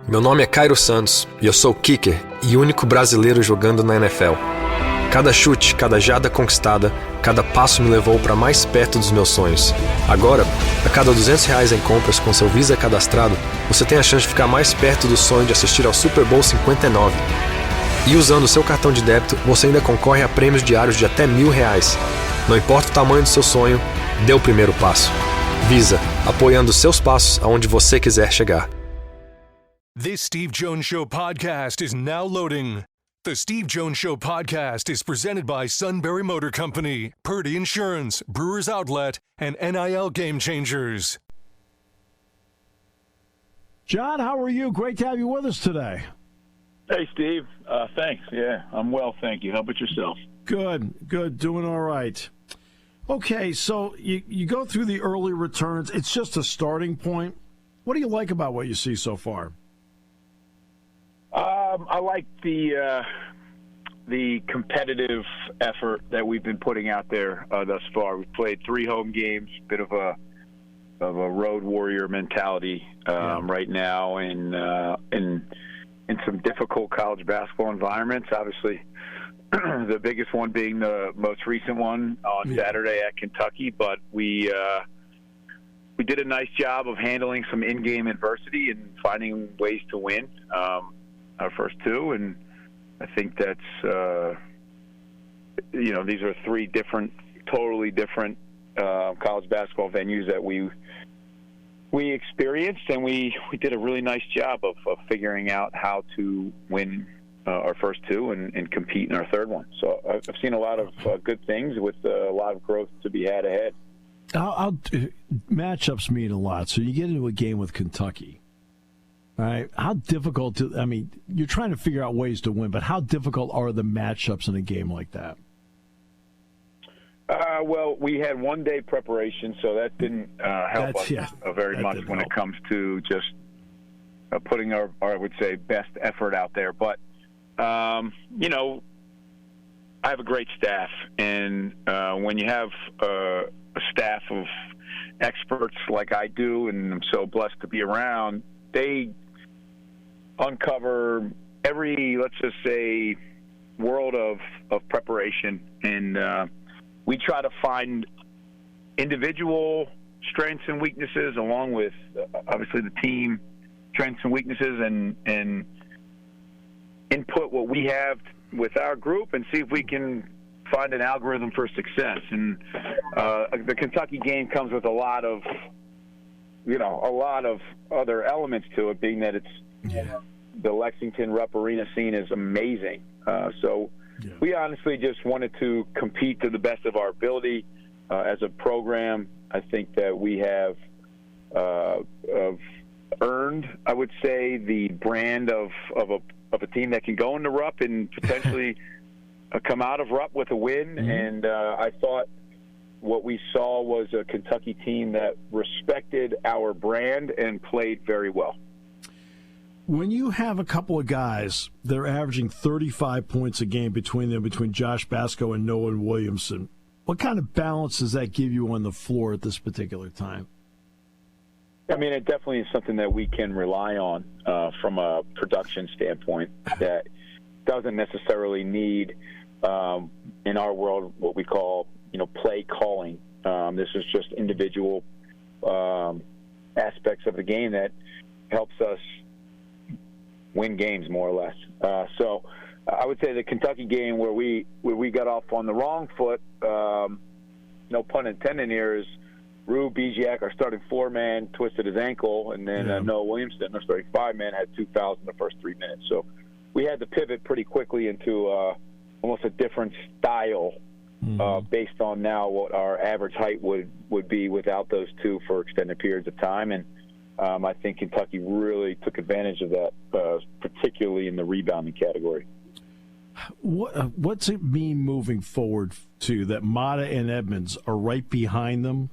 Meu nome é Cairo Santos e eu sou kicker e único brasileiro jogando na NFL. Cada chute, cada jarda conquistada, cada passo me levou para mais perto dos meus sonhos. Agora, a cada R$200 em compras com seu Visa cadastrado, você tem a chance de ficar mais perto do sonho de assistir ao Super Bowl 59. E usando o seu cartão de débito, você ainda concorre a prêmios diários de até R$1.000. Não importa o tamanho do seu sonho, dê o primeiro passo. Visa, apoiando seus passos aonde você quiser chegar. This Steve Jones Show podcast is now loading. The Steve Jones Show podcast is presented by Sunbury Motor Company, Purdy Insurance, Brewers Outlet, and NIL Game Changers. John, how are you? Great to have you with us today. Hey, Steve. Thanks. Yeah, I'm well, thank you. How about yourself? Good. Doing all right. Okay, so you go through the early returns. It's just a starting point. What do you like about what you see so far? I like the competitive effort that we've been putting out there thus far. We've played 3 home games, bit of a road warrior mentality right now, in some difficult college basketball environments. Obviously, the biggest one being the most recent one on Saturday at Kentucky, but we did a nice job of handling some in-game adversity and finding ways to win our first 2, and I think that's these are 3 totally different college basketball venues that we experienced, and we did a really nice job of figuring out how to win our first 2 and compete in our third one. So I've seen a lot of good things with a lot of growth to be had ahead. Matchups mean a lot. So you get into a game with Kentucky. All right. How difficult you're trying to figure out ways to win, but how difficult are the matchups in a game like that? Well, we had 1 day preparation, so that didn't help us very much when it comes to just putting our, I would say, best effort out there. But, I have a great staff, and when you have a staff of experts like I do, and I'm so blessed to be around, they uncover every, let's just say, world of preparation, and we try to find individual strengths and weaknesses along with, obviously, the team strengths and weaknesses, and input what we have with our group and see if we can find an algorithm for success. And the Kentucky game comes with a lot of other elements to it, being that it's the Lexington Rupp Arena scene is amazing. We honestly just wanted to compete to the best of our ability as a program. I think that we have earned, I would say, the brand of a team that can go into Rupp and potentially come out of Rupp with a win. Mm-hmm. And I thought what we saw was a Kentucky team that respected our brand and played very well. When you have a couple of guys that are averaging 35 points a game between Josh Basco and Noah Williamson, what kind of balance does that give you on the floor at this particular time? I mean, it definitely is something that we can rely on from a production standpoint that doesn't necessarily need, in our world, what we call, play calling. This is just individual aspects of the game that helps us win games, more or less. So I would say the Kentucky game where we got off on the wrong foot, no pun intended here, is Rue Biziak, our starting 4-man, twisted his ankle, and then Noah Williamson, our starting 5-man, had 2 fouls in the first 3 minutes. So we had to pivot pretty quickly into almost a different style based on now what our average height would be without those 2 for extended periods of time. And I think Kentucky really took advantage of that, particularly in the rebounding category. What's it mean moving forward, too, that Mata and Edmonds are right behind them?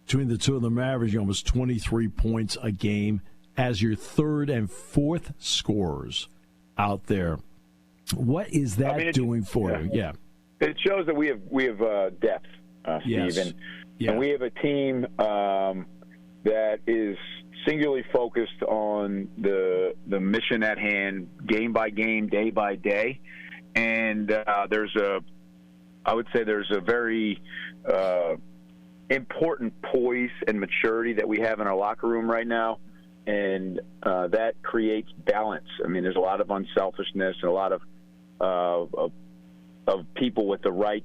Between the 2 of them, averaging almost 23 points a game as your 3rd and 4th scorers out there. What is that doing for you? Yeah, it shows that we have depth, Steve, and we have a team that is singularly focused on the mission at hand, game by game, day by day. And I would say there's a very important poise and maturity that we have in our locker room right now, and that creates balance. I mean, there's a lot of unselfishness and a lot of people with the right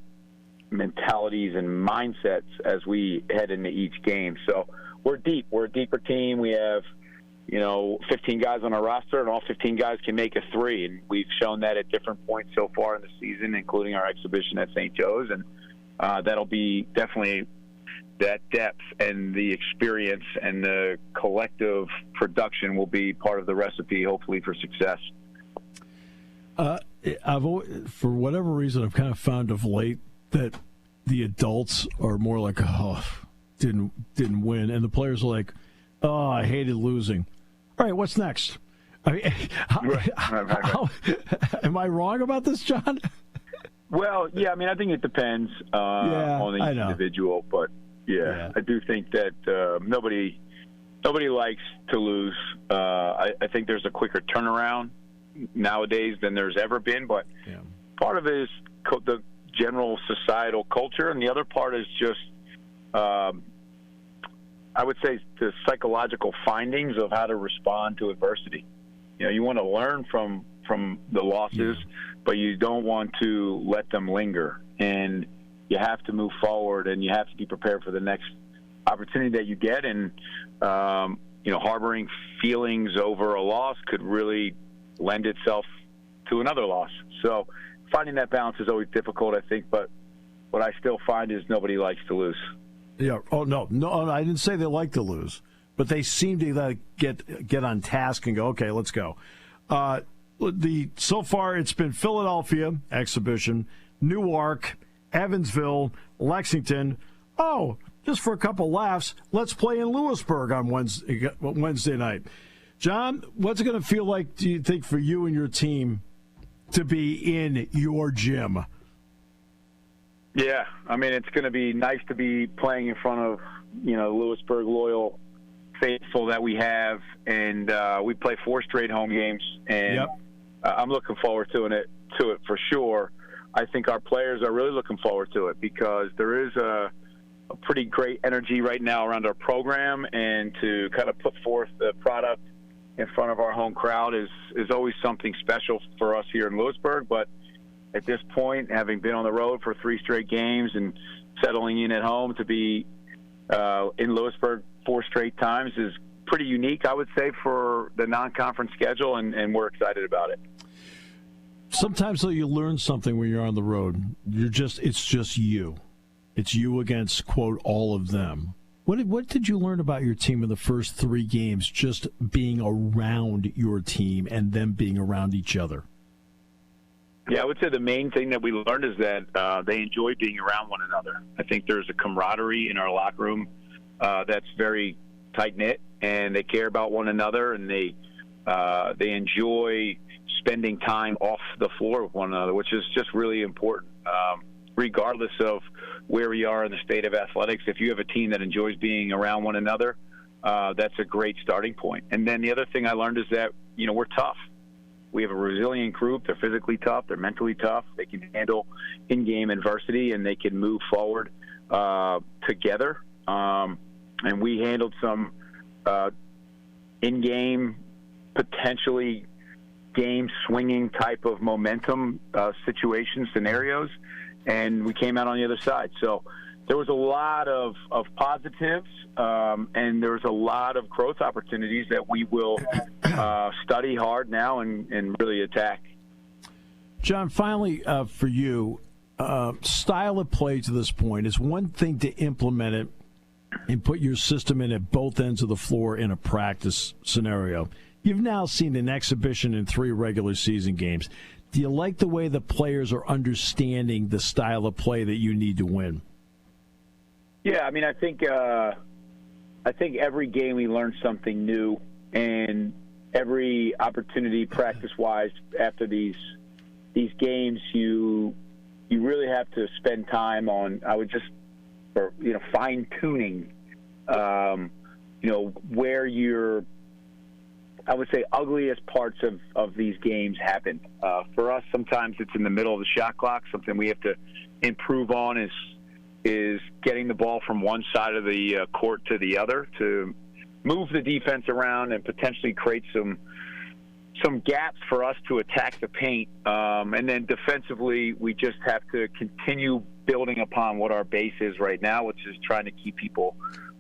mentalities and mindsets as we head into each game. So we're deep. We're a deeper team. We have, 15 guys on our roster, and all 15 guys can make a three. And we've shown that at different points so far in the season, including our exhibition at St. Joe's. And that'll be definitely that depth and the experience and the collective production will be part of the recipe, hopefully, for success. For whatever reason, I've kind of found of late that the adults are more like, didn't win, and the players are like, I hated losing. All right, what's next? I mean, Right. Am I wrong about this, John? Well, yeah, I mean, I think it depends on the individual, but I do think that nobody likes to lose. I think there's a quicker turnaround nowadays than there's ever been, but part of it is the general societal culture, and the other part is just I would say the psychological findings of how to respond to adversity. You want to learn from the losses, but you don't want to let them linger, and you have to move forward, and you have to be prepared for the next opportunity that you get. And harboring feelings over a loss could really lend itself to another loss. So finding that balance is always difficult, I think, but what I still find is nobody likes to lose. Yeah. Oh, no, I didn't say they like to lose, but they seem to get on task and go, okay, let's go. So far it's been Philadelphia, exhibition, Newark, Evansville, Lexington. Oh, just for a couple laughs, let's play in Lewisburg on Wednesday night. John, what's it going to feel like, do you think, for you and your team to be in your gym? Yeah, I mean, it's going to be nice to be playing in front of, Lewisburg loyal faithful that we have, and we play 4 straight home games, and I'm looking forward to it for sure. I think our players are really looking forward to it because there is a pretty great energy right now around our program, and to kind of put forth the product in front of our home crowd is always something special for us here in Lewisburg. But at this point, having been on the road for 3 straight games and settling in at home, to be in Lewisburg 4 straight times is pretty unique, I would say, for the non-conference schedule, and we're excited about it. Sometimes, though, you learn something when you're on the road. It's just you. It's you against, quote, all of them. What did you learn about your team in the first 3 games, just being around your team and them being around each other? Yeah, I would say the main thing that we learned is that they enjoy being around one another. I think there's a camaraderie in our locker room that's very tight-knit, and they care about one another, and they enjoy spending time off the floor with one another, which is just really important. Regardless of where we are in the state of athletics, if you have a team that enjoys being around one another, that's a great starting point. And then the other thing I learned is that, we're tough. We have a resilient group. They're physically tough. They're mentally tough. They can handle in-game adversity, and they can move forward together. And we handled some in-game, potentially game-swinging type of momentum scenarios, and we came out on the other side. So there was a lot of positives, and there was a lot of growth opportunities that we will study hard now and really attack. John, finally, for you, style of play to this point is one thing to implement it and put your system in at both ends of the floor in a practice scenario. You've now seen an exhibition in 3 regular season games. Do you like the way the players are understanding the style of play that you need to win? Yeah, I mean, I think every game we learn something new, and every opportunity practice-wise after these games, you really have to spend time on, fine-tuning where I would say, ugliest parts of these games happen. For us, sometimes it's in the middle of the shot clock. Something we have to improve on is getting the ball from one side of the court to the other to move the defense around and potentially create some gaps for us to attack the paint. And then defensively, we just have to continue building upon what our base is right now, which is trying to keep people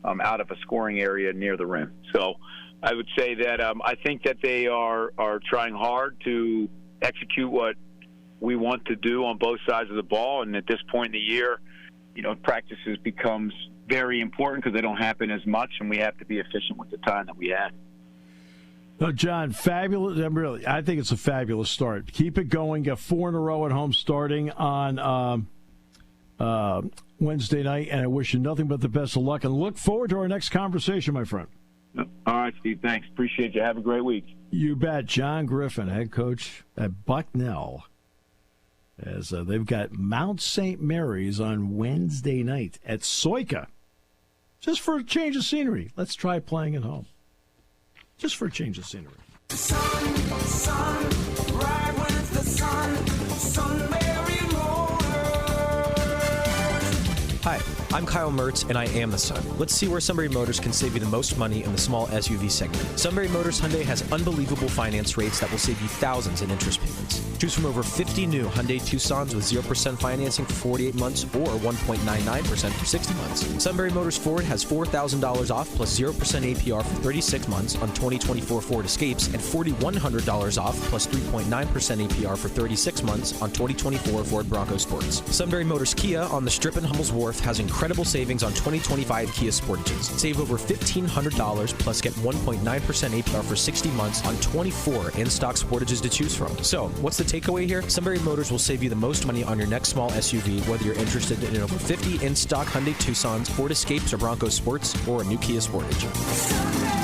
out of a scoring area near the rim. So I would say that I think that they are trying hard to execute what we want to do on both sides of the ball. And at this point in the year, practices becomes very important because they don't happen as much, and we have to be efficient with the time that we have. No, John, fabulous. Really, I think it's a fabulous start. Keep it going. Got 4 in a row at home starting on Wednesday night, and I wish you nothing but the best of luck and look forward to our next conversation, my friend. All right, Steve. Thanks. Appreciate you. Have a great week. You bet. John Griffin, head coach at Bucknell, as they've got Mount St. Mary's on Wednesday night at Soika. Just for a change of scenery. Let's try playing at home. Just for a change of scenery. Sun, ride with the sun, Sunbury Motors. Hi, I'm Kyle Mertz, and I am the sun. Let's see where Sunbury Motors can save you the most money in the small SUV segment. Sunbury Motors Hyundai has unbelievable finance rates that will save you thousands in interest payments. Choose from over 50 new Hyundai Tucsons with 0% financing for 48 months or 1.99% for 60 months. Sunbury Motors Ford has $4,000 off plus 0% APR for 36 months on 2024 Ford Escapes and $4,100 off plus 3.9% APR for 36 months on 2024 Ford Bronco Sports. Sunbury Motors Kia on the Strip in Hummel's Wharf has incredible savings on 2025 Kia Sportages. Save over $1,500 plus get 1.9% APR for 60 months on 24 in-stock Sportages to choose from. So, what's the takeaway here? Sunbury Motors will save you the most money on your next small SUV, whether you're interested in over 50 in-stock Hyundai Tucsons, Ford Escapes, or Bronco Sports, or a new Kia Sportage.